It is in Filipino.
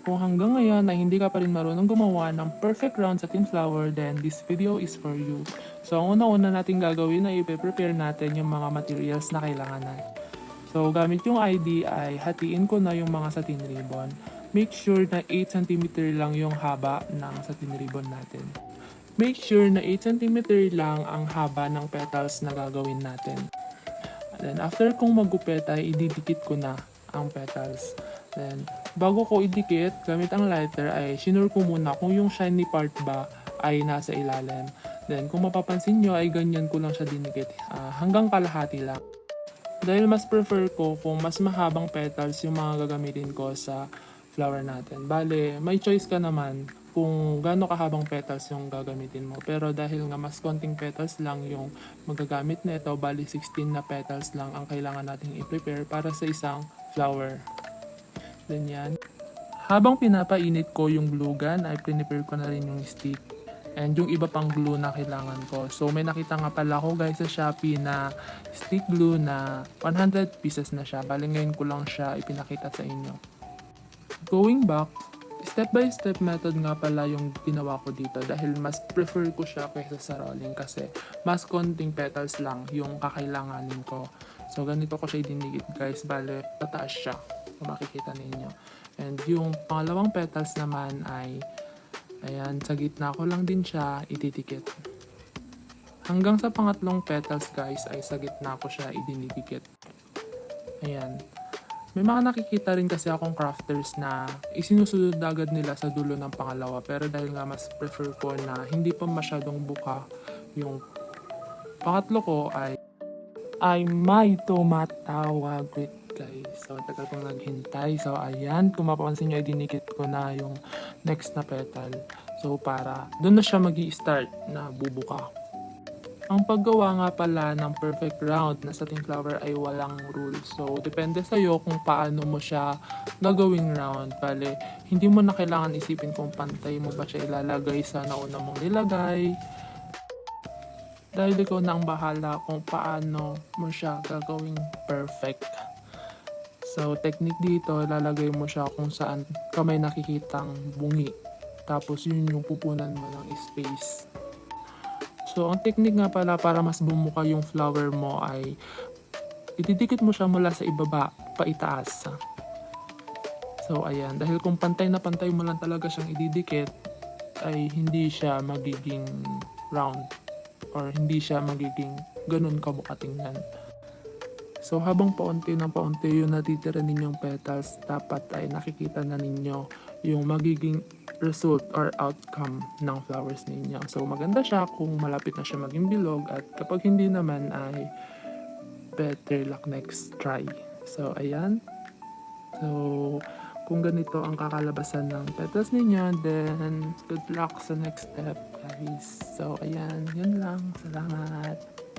Kung hanggang ngayon ay hindi ka pa rin marunong gumawa ng perfect round sa tin flower, then this video is for you. So ang una-una natin gagawin ay i-prepare natin yung mga materials na kailangan natin. So gamit yung ID ay hatiin ko na yung mga satin ribbon. Make sure na 8 cm lang yung haba ng satin ribbon natin. Make sure na 8 cm lang ang haba ng petals na gagawin natin. Then after kong magupit ay ididikit ko na ang petals. Then bago ko idikit gamit ang lighter ay sinure ko muna kung yung shiny part ba ay nasa ilalim. Then kung mapapansin nyo ay ganyan ko lang siya dinikit hanggang kalahati lang. Dahil mas prefer ko kung mas mahabang petals yung mga gagamitin ko sa flower natin. Bale, may choice ka naman kung gaano kahabang petals yung gagamitin mo. Pero dahil nga mas konting petals lang yung magagamit nito, bali 16 na petals lang ang kailangan nating i-prepare para sa isang flower. Ganyan. Habang pinapainit ko yung glue gun, ay prepare ko na rin yung stick. And yung iba pang glue na kailangan ko. So may nakita nga pala ako guys sa Shopee na stick glue na 100 pieces na siya. Bali ngayon ko lang siya ipinakita sa inyo. Going back, step by step method nga pala yung ginawa ko dito dahil mas prefer ko siya kaysa sa rolling kasi mas konting petals lang yung kakailanganin ko. So ganito ko siya dinigit guys. Bale pataas siya kung makikita ninyo. And yung pangalawang petals naman ay ayan, sa gitna ko lang din siya ididikit. Hanggang sa pangatlong petals guys ay sa gitna ko siya idinidikit. Ayan. May mga nakikita rin kasi akong crafters na isinusunod agad nila sa dulo ng pangalawa. Pero dahil nga mas prefer ko na hindi pa masyadong buka yung pangatlo ko ay may tumatawag with guys. So, tagal kong naghintay. So, ayan. Kung mapapansin nyo, dinikit ko na yung next na petal. So, para doon na siya magi-start na bubuka. Ang paggawa nga pala ng perfect round na satin flower ay walang rules. So, depende sa'yo kung paano mo siya gagawing round. Bale, hindi mo na kailangan isipin kung pantay mo ba siya ilalagay sa nauna mong nilagay. Dahil ikaw na ang bahala kung paano mo siya gagawing perfect. So, technique dito, lalagay mo siya kung saan ka may nakikitang bungi. Tapos, yun yung pupunan mo ng space. So, ang technique nga pala para mas bumuka yung flower mo ay ididikit mo siya mula sa ibaba, paitaas. So, ayan. Dahil kung pantay na pantay mo lang talaga siyang ididikit, ay hindi siya magiging round. Or hindi siya magiging ganun kabuka tingnan. So habang paunti ng paunti yung natitira ninyong petals, dapat ay nakikita na ninyo yung magiging result or outcome ng flowers ninyo. So maganda siya kung malapit na siya maging bilog at kapag hindi naman ay better luck next try. So ayan. So kung ganito ang kakalabasan ng petals ninyo, then good luck sa next step guys. So ayan, yun lang. Salamat.